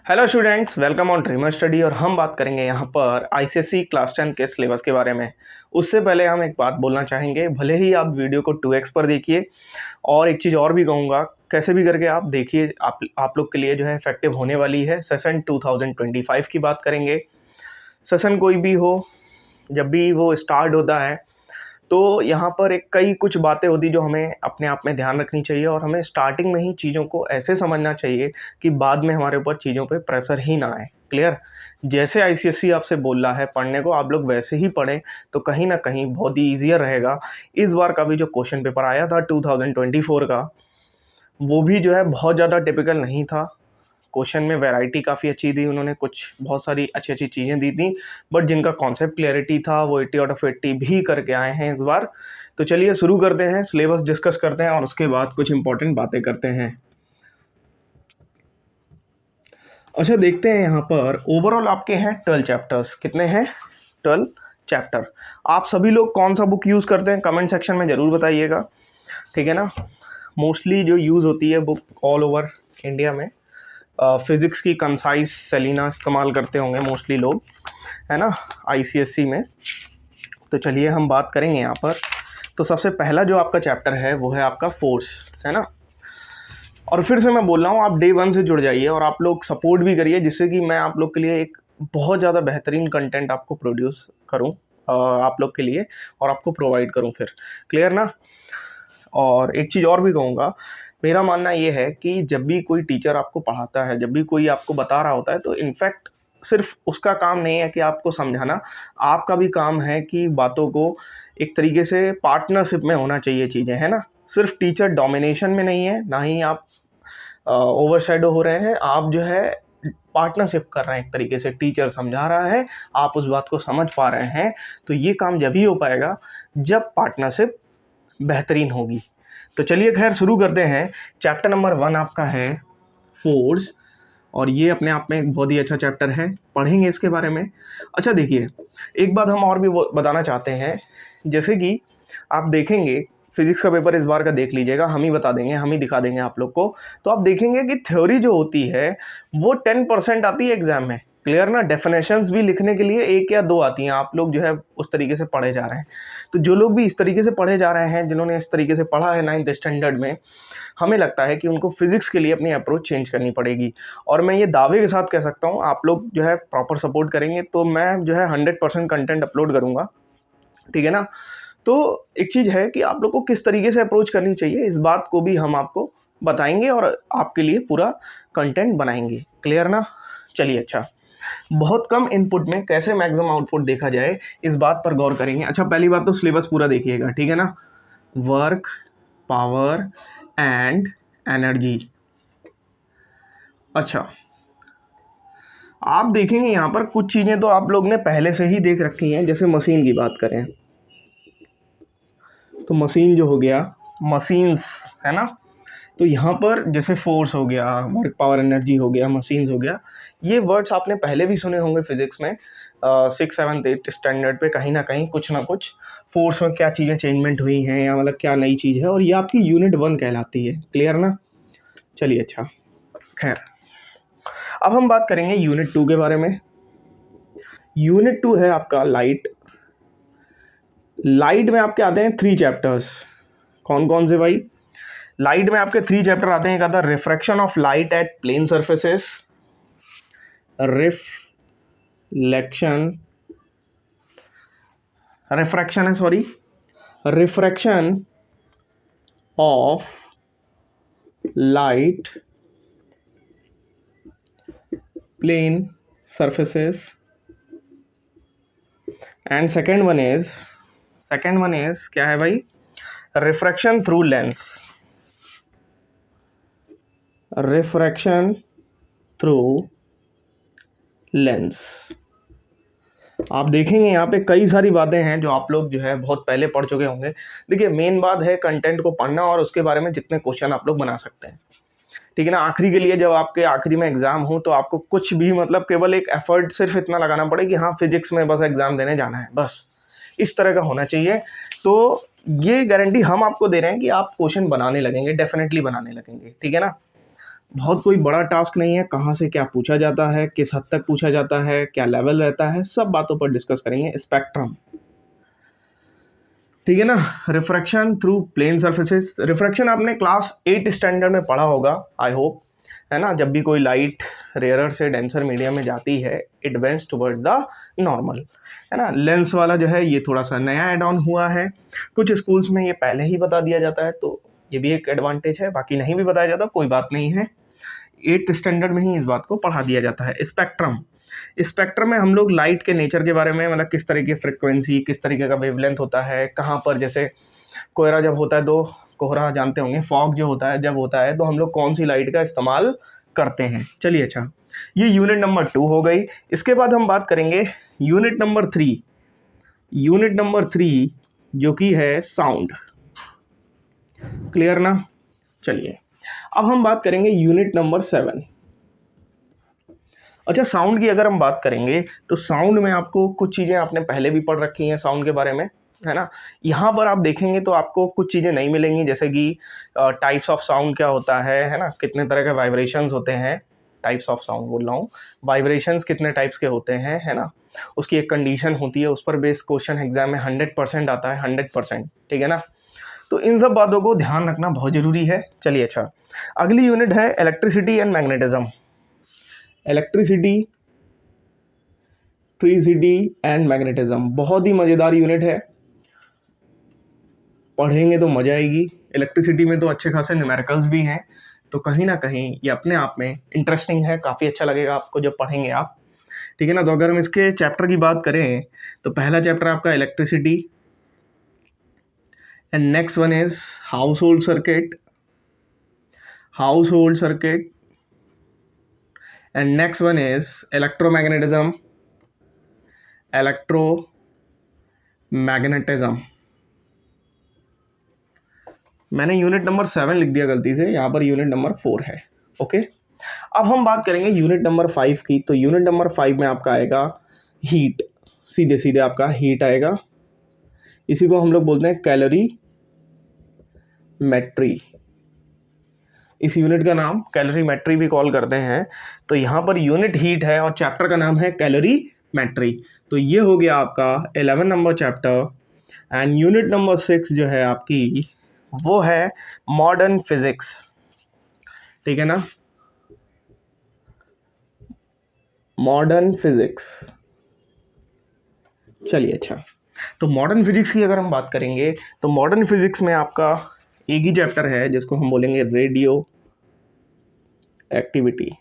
Hello students, welcome on dreamer study. और हम बात करेंगे यहाँ पर आईसीएसई क्लास 10 के सिलेबस के बारे में। उससे पहले हम एक बात बोलना चाहेंगे, भले ही आप वीडियो को 2x पर देखिए, और एक चीज़ और भी कहूँगा, कैसे भी करके आप देखिए, आप लोग के लिए जो है इफेक्टिव होने वाली है। सेशन 2025 की बात करेंगे। सेशन कोई भी हो, जब भी वो स्टार्ट होता है तो यहाँ पर एक कई कुछ बातें होती जो हमें अपने आप में ध्यान रखनी चाहिए, और हमें स्टार्टिंग में ही चीज़ों को ऐसे समझना चाहिए कि बाद में हमारे ऊपर चीज़ों पे प्रेशर ही ना आए। क्लियर? जैसे आईसीएसई आपसे बोल रहा है पढ़ने को, आप लोग वैसे ही पढ़ें तो कहीं ना कहीं बहुत ही ईजियर रहेगा। इस बार का भी जो क्वेश्चन पेपर आया था 2024 का, वो भी जो है बहुत ज़्यादा टिपिकल नहीं था। क्वेश्चन में वैरायटी काफ़ी अच्छी थी, उन्होंने कुछ बहुत सारी अच्छी अच्छी चीज़ें दी थी, बट जिनका कॉन्सेप्ट क्लैरिटी था वो 80 आउट ऑफ 80 भी करके आए हैं इस बार। तो चलिए शुरू करते हैं, सिलेबस डिस्कस करते हैं और उसके बाद कुछ इंपॉर्टेंट बातें करते हैं। अच्छा, देखते हैं यहाँ पर ओवरऑल आपके हैं 12 चैप्टर्स। कितने हैं? 12 चैप्टर। आप सभी लोग कौन सा बुक यूज़ करते हैं कमेंट सेक्शन में ज़रूर बताइएगा, ठीक है ना। मोस्टली जो यूज़ होती है बुक ऑल ओवर इंडिया में, फिज़िक्स की कंसाइज सेलिना इस्तेमाल करते होंगे मोस्टली लोग, है ना, आईसीएसई में। तो चलिए हम बात करेंगे यहाँ पर। तो सबसे पहला जो आपका चैप्टर है वो है आपका फोर्स, है ना। और फिर से मैं बोल रहा हूँ, आप डे 1 से जुड़ जाइए और आप लोग सपोर्ट भी करिए, जिससे कि मैं आप लोग के लिए एक बहुत ज़्यादा बेहतरीन कंटेंट आपको प्रोड्यूस करूँ आप लोग के लिए, और आपको प्रोवाइड करूँ फिर। क्लियर ना? और एक चीज़ और भी कहूँगा, मेरा मानना ये है कि जब भी कोई टीचर आपको पढ़ाता है, जब भी कोई आपको बता रहा होता है, तो इनफैक्ट सिर्फ उसका काम नहीं है कि आपको समझाना, आपका भी काम है कि बातों को एक तरीके से पार्टनरशिप में होना चाहिए चीज़ें, है ना। सिर्फ टीचर डोमिनेशन में नहीं है, ना ही आप ओवरशैडो हो रहे हैं, आप जो है पार्टनरशिप कर रहे हैं। एक तरीके से टीचर समझा रहा है, आप उस बात को समझ पा रहे हैं। तो ये काम जब ही हो पाएगा जब पार्टनरशिप बेहतरीन होगी। तो चलिए खैर शुरू करते हैं। चैप्टर नंबर 1 आपका है फोर्स, और ये अपने आप में एक बहुत ही अच्छा चैप्टर है, पढ़ेंगे इसके बारे में। अच्छा देखिए, एक बात हम और भी बताना चाहते हैं, जैसे कि आप देखेंगे फिजिक्स का पेपर इस बार का देख लीजिएगा, हम ही बता देंगे, हम ही दिखा देंगे आप लोग को। तो आप देखेंगे कि थ्योरी जो होती है वो 10% आती है एग्जाम में। क्लियर ना? डेफिनेशंस भी लिखने के लिए 1 या 2 आती हैं। आप लोग जो है उस तरीके से पढ़े जा रहे हैं। तो जो लोग भी इस तरीके से पढ़े जा रहे हैं, जिन्होंने इस तरीके से पढ़ा है 9th स्टैंडर्ड में, हमें लगता है कि उनको फिजिक्स के लिए अपनी अप्रोच चेंज करनी पड़ेगी। और मैं ये दावे के साथ कह सकता हूँ, आप लोग जो है प्रॉपर सपोर्ट करेंगे तो मैं जो है 100% कंटेंट अपलोड करूँगा, ठीक है ना। तो एक चीज़ है कि आप लोग को किस तरीके से अप्रोच करनी चाहिए, इस बात को भी हम आपको बताएंगे और आपके लिए पूरा कंटेंट बनाएंगे। क्लियर ना? चलिए, अच्छा, बहुत कम इनपुट में कैसे मैक्सिमम आउटपुट देखा जाए, इस बात पर गौर करेंगे। अच्छा, पहली बात तो सिलेबस पूरा देखिएगा, ठीक है ना। Work, power and energy. अच्छा, आप देखेंगे यहाँ पर कुछ चीज़ें तो आप लोग ने पहले से ही देख रखी हैं। जैसे मशीन की बात करें तो मशीन जो हो गया, मशीन्स, है ना। तो यहाँ पर जैसे फोर्स हो गया, वर्क, पावर, एनर्जी हो गया, मशीन्स हो गया, ये वर्ड्स आपने पहले भी सुने होंगे फिजिक्स में 6, 7, 8 स्टैंडर्ड पे कहीं ना कुछ फोर्स में क्या चीज़ें चेंजमेंट हुई हैं, या मतलब क्या नई चीज़ है, और ये आपकी यूनिट 1 कहलाती है। क्लियर ना? चलिए, अच्छा, खैर अब हम बात करेंगे यूनिट 2 के बारे में। यूनिट 2 है आपका लाइट। लाइट में आपके आते हैं 3 चैप्टर्स। कौन कौन से भाई? लाइट में आपके 3 चैप्टर आते हैं। एक आता है refraction of light at plane surfaces, refraction of light plane surfaces, and second one is क्या है भाई? Refraction through lens. Refraction through lens. आप देखेंगे यहाँ पे कई सारी बातें हैं जो आप लोग जो है बहुत पहले पढ़ चुके होंगे। देखिए, मेन बात है कंटेंट को पढ़ना और उसके बारे में जितने क्वेश्चन आप लोग बना सकते हैं, ठीक है ना। आखिरी के लिए जब आपके आखिरी में एग्जाम हो तो आपको कुछ भी मतलब केवल एक एफर्ट सिर्फ इतना लगाना पड़े कि हाँ, फिजिक्स में बस एग्जाम देने जाना है, बस इस तरह का होना चाहिए। तो ये गारंटी हम आपको दे रहे हैं कि आप क्वेश्चन बनाने लगेंगे, डेफिनेटली बनाने लगेंगे, ठीक है ना। बहुत कोई बड़ा टास्क नहीं है, कहाँ से क्या पूछा जाता है, किस हद तक पूछा जाता है, क्या लेवल रहता है, सब बातों पर डिस्कस करेंगे। स्पेक्ट्रम, ठीक है ना। Refraction through plane surfaces, refraction आपने क्लास 8 स्टैंडर्ड में पढ़ा होगा आई होप, है ना। जब भी कोई लाइट रेयरर से डेंसर मीडियम में जाती है, it bends towards the normal, है ना। लेंस वाला जो है ये थोड़ा सा नया एड ऑन हुआ है, कुछ स्कूल्स में ये पहले ही बता दिया जाता है, तो ये भी एक एडवांटेज है। बाकी नहीं भी बताया जाता कोई बात नहीं है, 8th स्टैंडर्ड में ही इस बात को पढ़ा दिया जाता है। स्पेक्ट्रम, स्पेक्ट्रम में हम लोग लाइट के नेचर के बारे में, मतलब किस तरह की फ्रिक्वेंसी, किस तरीके का वेवलेंथ होता है, कहाँ पर, जैसे कोहरा जब होता है तो, कोहरा जानते होंगे, फॉग जो होता है जब होता है तो हम लोग कौन सी लाइट का इस्तेमाल करते हैं। चलिए अच्छा, ये यूनिट नंबर 2 हो गई। इसके बाद हम बात करेंगे यूनिट नंबर 3, यूनिट नंबर 3 जो कि है साउंड। क्लियर ना। चलिए अब हम बात करेंगे यूनिट नंबर 7। अच्छा, साउंड की अगर हम बात करेंगे तो साउंड में आपको कुछ चीज़ें आपने पहले भी पढ़ रखी हैं साउंड के बारे में, है ना। यहाँ पर आप देखेंगे तो आपको कुछ चीज़ें नहीं मिलेंगी, जैसे कि टाइप्स ऑफ साउंड क्या होता है ना, कितने तरह के वाइब्रेशंस होते हैं, टाइप्स ऑफ साउंड बोल रहा हूँ, वाइब्रेशंस कितने टाइप्स के होते हैं, है ना। उसकी एक कंडीशन होती है, उस पर बेस्ड क्वेश्चन एग्जाम में 100% आता है, 100%, ठीक है ना। तो इन सब बातों को ध्यान रखना बहुत ज़रूरी है। चलिए अच्छा, अगली यूनिट है electricity and magnetism. Electricity, electricity and magnetism बहुत ही मज़ेदार यूनिट है, पढ़ेंगे तो मज़ा आएगी। इलेक्ट्रिसिटी में तो अच्छे खासे न्यूमेरिकल्स भी हैं, तो कहीं ना कहीं ये अपने आप में इंटरेस्टिंग है, काफ़ी अच्छा लगेगा आपको जब पढ़ेंगे आप, ठीक है ना। तो अगर हम इसके चैप्टर की बात करें तो पहला चैप्टर आपका electricity, and next one is house hold circuit, house hold circuit, and next one is electromagnetism, electromagnetism। मैंने यूनिट नंबर 7 लिख दिया गलती से, यहाँ पर यूनिट नंबर 4 है। ओके, अब हम बात करेंगे यूनिट नंबर 5 की। तो यूनिट नंबर 5 में आपका आएगा हीट, सीधे सीधे आपका हीट आएगा, इसी को हम लोग बोलते हैं कैलोरीमेट्री। इस यूनिट का नाम कैलोरीमेट्री भी कॉल करते हैं। तो यहाँ पर यूनिट हीट है और चैप्टर का नाम है कैलोरीमेट्री। तो ये हो गया आपका 11 number chapter. And unit number 6 जो है आपकी वो है मॉडर्न फिजिक्स, ठीक है ना, मॉडर्न फिजिक्स। चलिए अच्छा, तो मॉडर्न फिजिक्स की अगर हम बात करेंगे तो मॉडर्न फिजिक्स में आपका एक ही चैप्टर है जिसको हम बोलेंगे रेडियो एक्टिविटी।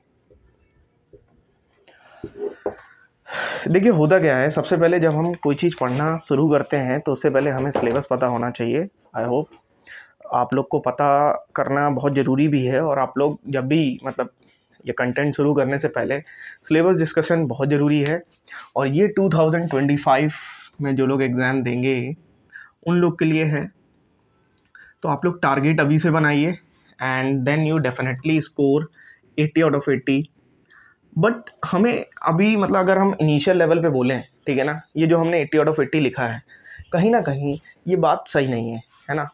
देखिए होता क्या है, सबसे पहले जब हम कोई चीज़ पढ़ना शुरू करते हैं तो उससे पहले हमें सिलेबस पता होना चाहिए। आई होप आप लोग को पता करना बहुत ज़रूरी भी है, और आप लोग जब भी मतलब ये कंटेंट शुरू करने से पहले सिलेबस डिस्कशन बहुत ज़रूरी है। और ये 2025 में जो लोग एग्ज़ाम देंगे उन लोग के लिए है, तो आप लोग टारगेट अभी से बनाइए and then you definitely score 80 out of 80। But हमें अभी मतलब अगर हम इनिशियल लेवल पे बोलें, ठीक है ना, ये जो हमने 80 आउट ऑफ 80 लिखा है, कहीं ना कहीं ये बात सही नहीं है ना।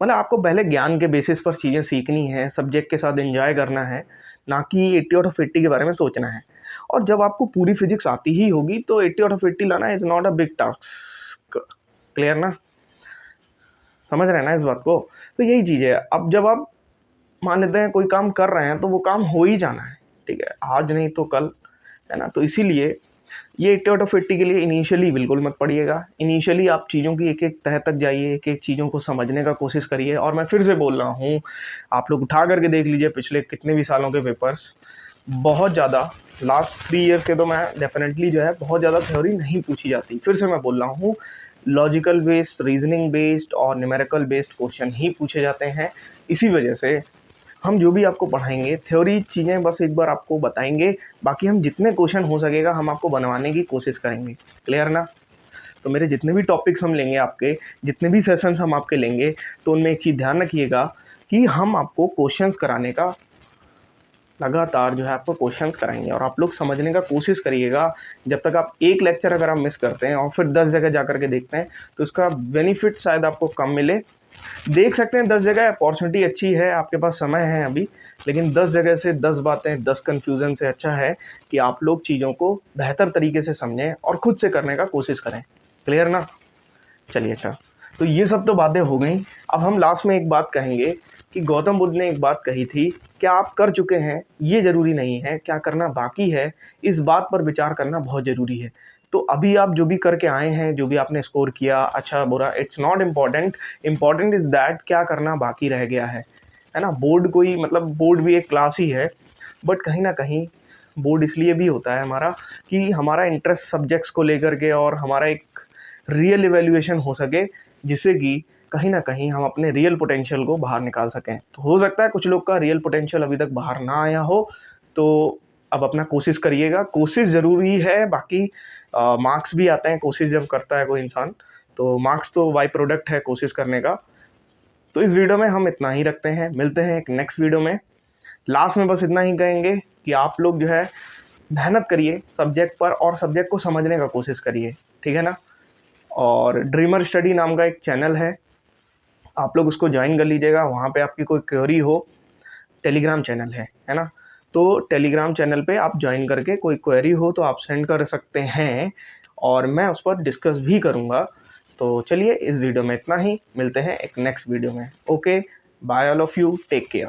मतलब आपको पहले ज्ञान के बेसिस पर चीज़ें सीखनी है, सब्जेक्ट के साथ एंजॉय करना है, ना कि 80 आउट ऑफ 80 के बारे में सोचना है। और जब आपको पूरी फिजिक्स आती ही होगी तो 80 आउट ऑफ 80 लाना is not a big task. Clear ना, समझ रहे हैं ना इस बात को। तो यही चीज़ है, अब जब आप मान लेते हैं कोई काम कर रहे हैं तो वो काम हो ही जाना है, ठीक है, आज नहीं तो कल, है ना। तो इसीलिए ये 80 आउट ऑफ 80 के लिए इनिशियली बिल्कुल मत पढ़िएगा। इनिशियली आप चीज़ों की एक एक तह तक जाइए, एक एक चीज़ों को समझने का कोशिश करिए। और मैं फिर से बोल रहा हूँ, आप लोग उठा करके देख लीजिए पिछले कितने भी सालों के पेपर्स, बहुत ज़्यादा लास्ट 3 ईयर्स के तो मैं डेफिनेटली जो है बहुत ज़्यादा थ्योरी नहीं पूछी जाती। फिर से मैं बोल रहा हूँ, लॉजिकल बेस्ड, रीजनिंग बेस्ड और न्यूमेरिकल बेस्ड क्वेश्चन ही पूछे जाते हैं। इसी वजह से हम जो भी आपको पढ़ाएंगे थ्योरी चीज़ें बस एक बार आपको बताएंगे, बाकी हम जितने क्वेश्चन हो सकेगा हम आपको बनवाने की कोशिश करेंगे। क्लियर ना। तो मेरे जितने भी टॉपिक्स हम लेंगे, आपके जितने भी सेशंस हम आपके लेंगे, तो उनमें एक चीज़ ध्यान रखिएगा कि हम आपको क्वेश्चंस कराने का, लगातार जो है आपको क्वेश्चंस कराएंगे और आप लोग समझने का कोशिश करिएगा। जब तक आप एक लेक्चर अगर आप मिस करते हैं और फिर 10 जगह जा कर के देखते हैं तो इसका बेनिफिट शायद आपको कम मिले। देख सकते हैं 10 जगह, अपॉर्चुनिटी अच्छी है, आपके पास समय है अभी, लेकिन 10 जगह से 10 बातें 10 कन्फ्यूज़न से अच्छा है कि आप लोग चीज़ों को बेहतर तरीके से समझें और खुद से करने का कोशिश करें। क्लियर ना? चलिए अच्छा, तो ये सब तो बातें हो गई। अब हम लास्ट में एक बात कहेंगे कि गौतम बुद्ध ने एक बात कही थी, क्या आप कर चुके हैं ये ज़रूरी नहीं है, क्या करना बाकी है इस बात पर विचार करना बहुत ज़रूरी है। तो अभी आप जो भी करके आए हैं, जो भी आपने स्कोर किया, अच्छा बुरा, it's not important, important is that क्या करना बाकी रह गया है ना? बोर्ड कोई मतलब बोर्ड भी एक क्लास ही है, बट कहीं ना कहीं बोर्ड इसलिए भी होता है हमारा कि हमारा इंटरेस्ट सब्जेक्ट्स को लेकर के और हमारा एक रियल इवैल्यूएशन हो सके, जिससे कि कहीं न कहीं हम अपने रियल पोटेंशियल को बाहर निकाल सकें। तो हो सकता है कुछ लोग का रियल पोटेंशियल अभी तक बाहर ना आया हो, तो अब अपना कोशिश करिएगा। कोशिश ज़रूरी है, बाकी मार्क्स भी आते हैं कोशिश जब करता है कोई इंसान, तो मार्क्स तो बाय प्रोडक्ट है कोशिश करने का। तो इस वीडियो में हम इतना ही रखते हैं, मिलते हैं एक नेक्स्ट वीडियो में। लास्ट में बस इतना ही कहेंगे कि आप लोग जो है मेहनत करिए सब्जेक्ट पर और सब्जेक्ट को समझने का कोशिश करिए, ठीक है ना? और ड्रीमर स्टडी नाम का एक चैनल है, आप लोग उसको ज्वाइन कर लीजिएगा। वहाँ पे आपकी कोई क्वेरी हो, टेलीग्राम चैनल है ना? तो टेलीग्राम चैनल पे आप ज्वाइन करके कोई क्वेरी हो तो आप सेंड कर सकते हैं और मैं उस पर डिस्कस भी करूँगा। तो चलिए इस वीडियो में इतना ही, मिलते हैं एक नेक्स्ट वीडियो में। Okay, bye all of you, take care.